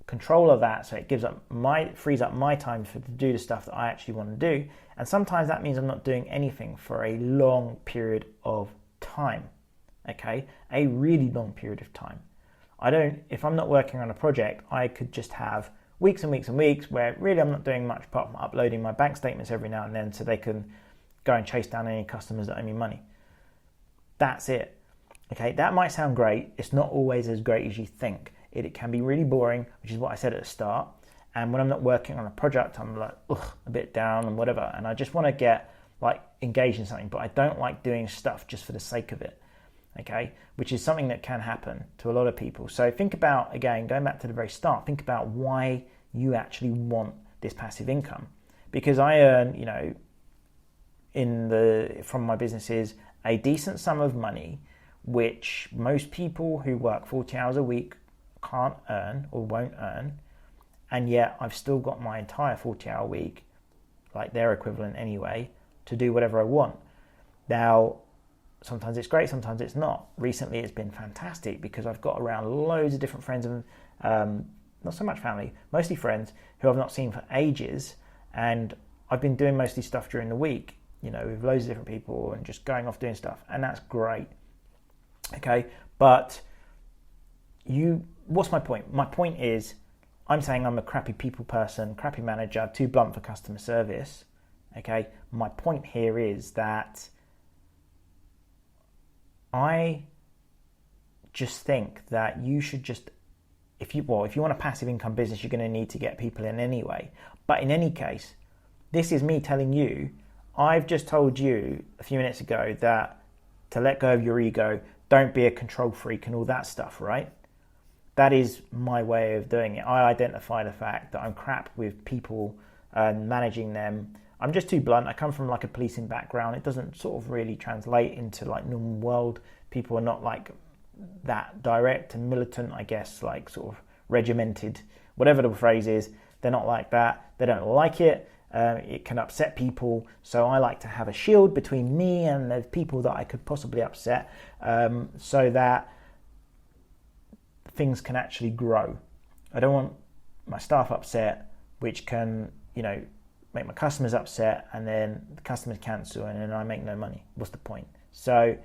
control of that, so it frees up my time to do the stuff that I actually want to do. And sometimes that means I'm not doing anything for a long period of time, okay? A really long period of time. If I'm not working on a project, I could just have weeks and weeks and weeks where really I'm not doing much apart from uploading my bank statements every now and then so they can go and chase down any customers that owe me money. That's it. Okay, that might sound great. It's not always as great as you think. It can be really boring, which is what I said at the start. And when I'm not working on a project, I'm like, a bit down and whatever. And I just want to get like engaged in something, but I don't like doing stuff just for the sake of it. Okay, which is something that can happen to a lot of people. So think about, again, going back to the very start, think about why you actually want this passive income. Because I earn, from my businesses, a decent sum of money, which most people who work 40 hours a week can't earn or won't earn. And yet I've still got my entire 40-hour week, like their equivalent anyway, to do whatever I want. Now, sometimes it's great, sometimes it's not. Recently it's been fantastic because I've got around loads of different friends and not so much family, mostly friends who I've not seen for ages, and I've been doing mostly stuff during the week, with loads of different people and just going off doing stuff, and that's great. Okay, but what's my point? My point is, I'm saying I'm a crappy people person, crappy manager, too blunt for customer service. Okay, my point here is that I just think that you should just, if you want a passive income business, you're going to need to get people in anyway. But in any case, this is me telling you, I've just told you a few minutes ago that to let go of your ego, don't be a control freak and all that stuff, right? That is my way of doing it. I identify the fact that I'm crap with people and managing them. I'm just too blunt. I come from like a policing background. It doesn't sort of really translate into like normal world. People are not like that direct and militant, I guess, like sort of regimented, whatever the phrase is. They're not like that. They don't like it. It can upset people. So I like to have a shield between me and the people that I could possibly upset, so that things can actually grow. I don't want my staff upset, which can, make my customers upset, and then the customers cancel and then I make no money. What's the point? So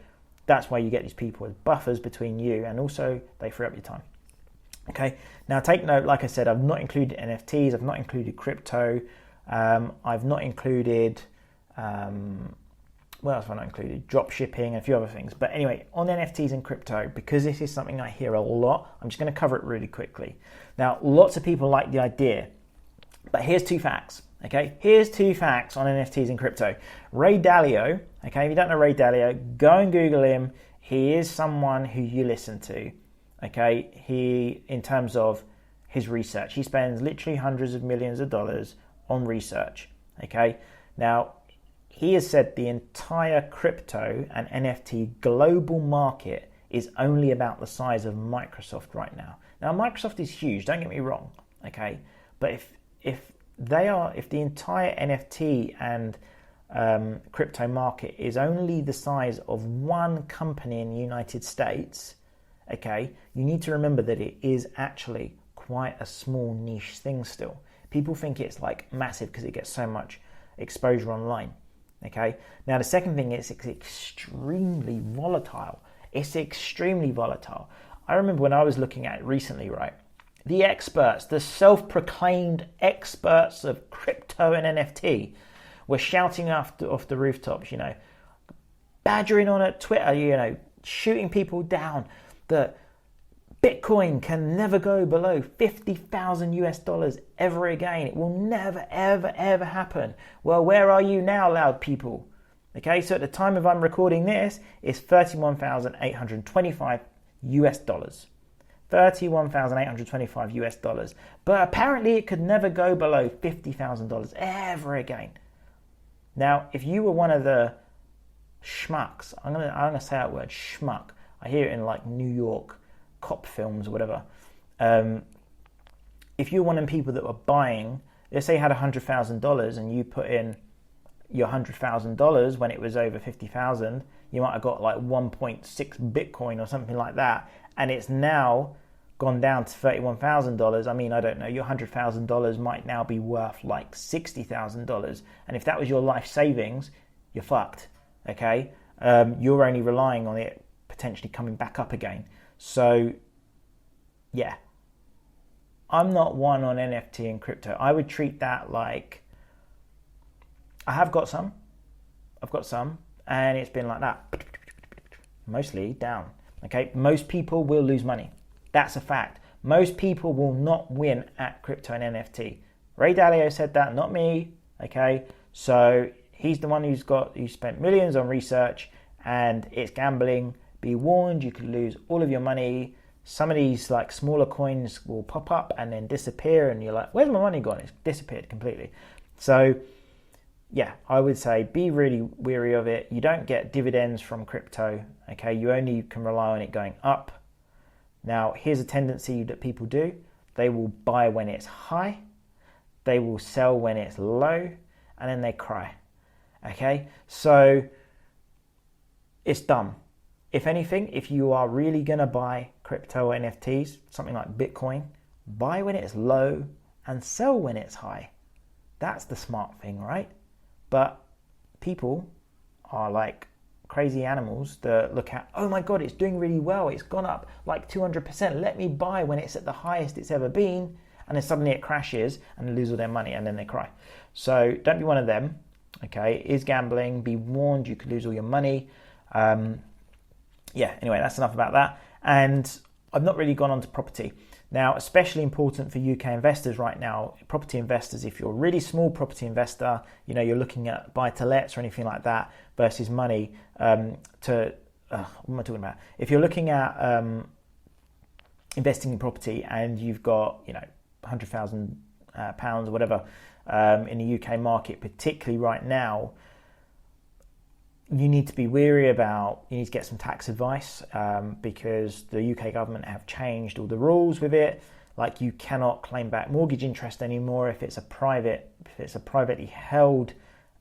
that's why you get these people as buffers between you, and also they free up your time. Okay, now take note, like I said, I've not included NFTs, I've not included crypto, I've not included, what else have I not included? Drop shipping and a few other things. But anyway, on NFTs and crypto, because this is something I hear a lot, I'm just going to cover it really quickly. Now, lots of people like the idea, but here's two facts. Okay, here's two facts on NFTs and crypto. Ray Dalio, okay, if you don't know Ray Dalio, go and Google him. He is someone who you listen to, okay? In terms of his research, he spends literally hundreds of millions of dollars on research, okay? Now, he has said the entire crypto and NFT global market is only about the size of Microsoft right now. Now, Microsoft is huge, don't get me wrong, okay? But if the entire NFT and crypto market is only the size of one company in the United States, okay, you need to remember that it is actually quite a small niche thing still. People think it's like massive because it gets so much exposure online. Okay. Now the second thing is it's extremely volatile. It's extremely volatile. I remember when I was looking at it recently, right? The experts, the self-proclaimed experts of crypto and NFT were shouting off the rooftops, you know, badgering on at Twitter, you know, shooting people down that Bitcoin can never go below 50,000 US dollars ever again. It will never, ever, ever happen. Well, where are you now, loud people? Okay, so at the time of I'm recording this, it's 31,825 US dollars. 31,825 US dollars. But apparently it could never go below $50,000 ever again. Now, if you were one of the schmucks, I'm gonna say that word, schmuck. I hear it in like New York cop films or whatever. If you're one of the people that were buying, let's say you had $100,000 and you put in your $100,000 when it was over 50,000, you might have got like 1.6 Bitcoin or something like that, and it's now gone down to $31,000. I mean, I don't know, your $100,000 might now be worth like $60,000, and if that was your life savings, you're fucked. Okay, you're only relying on it potentially coming back up again. So, yeah, I'm not one on NFT and crypto. I would treat that like, I've got some, and it's been like that, mostly down. Okay, most people will lose money. That's a fact. Most people will not win at crypto and NFT. Ray Dalio said that, not me. Okay, so he's the one who spent millions on research, and it's gambling. Be warned, you could lose all of your money. Some of these like smaller coins will pop up and then disappear, and you're like, where's my money gone? It's disappeared completely. So yeah, I would say be really wary of it. You don't get dividends from crypto. Okay, you only can rely on it going up. Now, here's a tendency that people do. They will buy when it's high, they will sell when it's low, and then they cry. Okay, so it's dumb. If anything, if you are really going to buy crypto or NFTs, something like Bitcoin, buy when it's low and sell when it's high. That's the smart thing, right? But people are like crazy animals that look at, oh my God, it's doing really well. It's gone up like 200%. Let me buy when it's at the highest it's ever been. And then suddenly it crashes and they lose all their money and then they cry. So don't be one of them. Okay, it is gambling. Be warned, you could lose all your money. Yeah, anyway, that's enough about that. And I've not really gone on to property. Now, especially important for UK investors right now, property investors, if you're a really small property investor, you know, you're looking at buy-to-lets or anything like that versus money what am I talking about? If you're looking at investing in property and you've got, you know, £100,000 or whatever in the UK market, particularly right now, you need to be wary about, you need to get some tax advice because the UK government have changed all the rules with it. Like you cannot claim back mortgage interest anymore if it's a privately held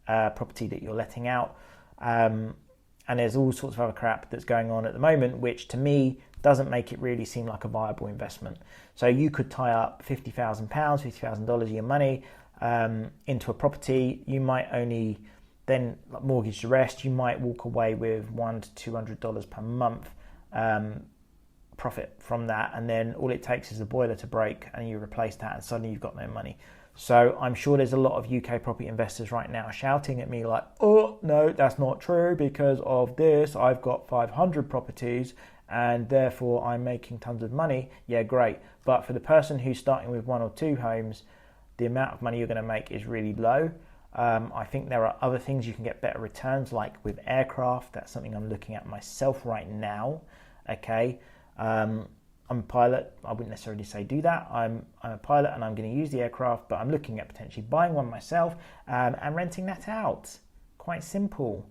property that you're letting out. And there's all sorts of other crap that's going on at the moment, which to me doesn't make it really seem like a viable investment. So you could tie up £50,000, $50,000 of your money into a property. You might only then mortgage the rest. You might walk away with $100 to $200 per month profit from that, and then all it takes is a boiler to break and you replace that and suddenly you've got no money. So I'm sure there's a lot of UK property investors right now shouting at me like, oh no, that's not true because of this, I've got 500 properties and therefore I'm making tons of money. Yeah, great, but for the person who's starting with 1 or 2 homes, the amount of money you're going to make is really low. I think there are other things you can get better returns, like with aircraft. That's something I'm looking at myself right now. Okay, I'm a pilot. I wouldn't necessarily say do that. I'm a pilot and I'm going to use the aircraft, but I'm looking at potentially buying one myself and renting that out. Quite simple,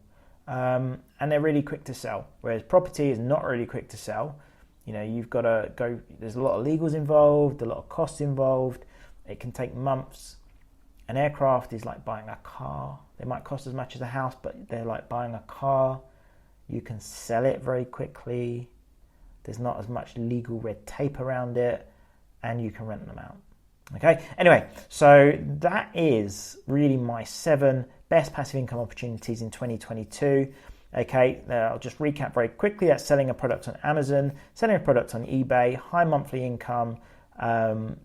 and they're really quick to sell. Whereas property is not really quick to sell. You know, you've got to go. There's a lot of legals involved, a lot of costs involved. It can take months. An aircraft is like buying a car. They might cost as much as a house, but they're like buying a car. You can sell it very quickly. There's not as much legal red tape around it. and you can rent them out. Okay, anyway, so that is really my 7 best passive income opportunities in 2022. Okay, I'll just recap very quickly. That's selling a product on Amazon, selling a product on eBay, high monthly income,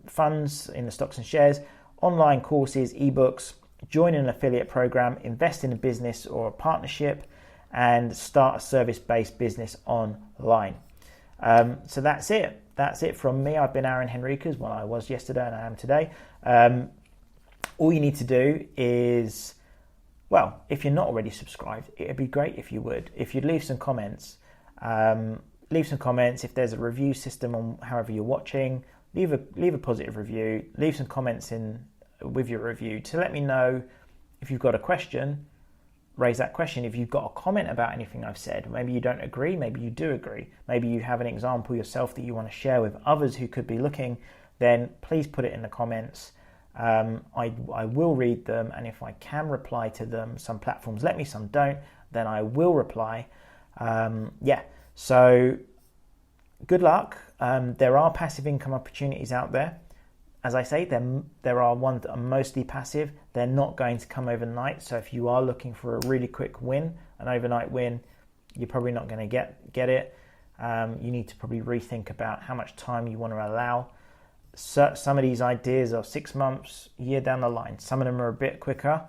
funds in the stocks and shares, online courses, ebooks, join an affiliate program, invest in a business or a partnership, and start a service-based business online. So that's it. That's it from me. I've been Aaron Henriquez. Well, I was yesterday and I am today. All you need to do is, well, if you're not already subscribed, it'd be great if you would. If you'd leave some comments. If there's a review system on however you're watching, leave a positive review. Leave some comments in with your review to let me know if you've got a question. Raise that question. If you've got a comment about anything I've said, maybe you don't agree, maybe you do agree, maybe you have an example yourself that you want to share with others who could be looking, then please put it in the comments. I will read them, and if I can reply to them, some platforms let me, some don't, then I will reply. So good luck. There are passive income opportunities out there. As I say, there are ones that are mostly passive. They're not going to come overnight. So if you are looking for a really quick win, an overnight win, you're probably not going to get it. You need to probably rethink about how much time you want to allow. So some of these ideas are 6 months, a year down the line. Some of them are a bit quicker,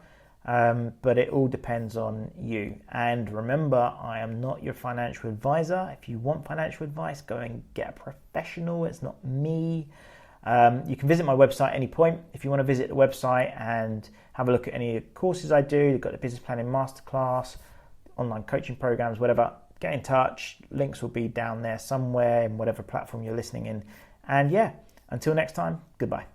but it all depends on you. And remember, I am not your financial advisor. If you want financial advice, go and get a professional. It's not me. You can visit my website at any point. If you want to visit the website and have a look at any of the courses I do, you've got the business planning masterclass, online coaching programs, whatever, get in touch. Links will be down there somewhere in whatever platform you're listening in. And until next time, goodbye.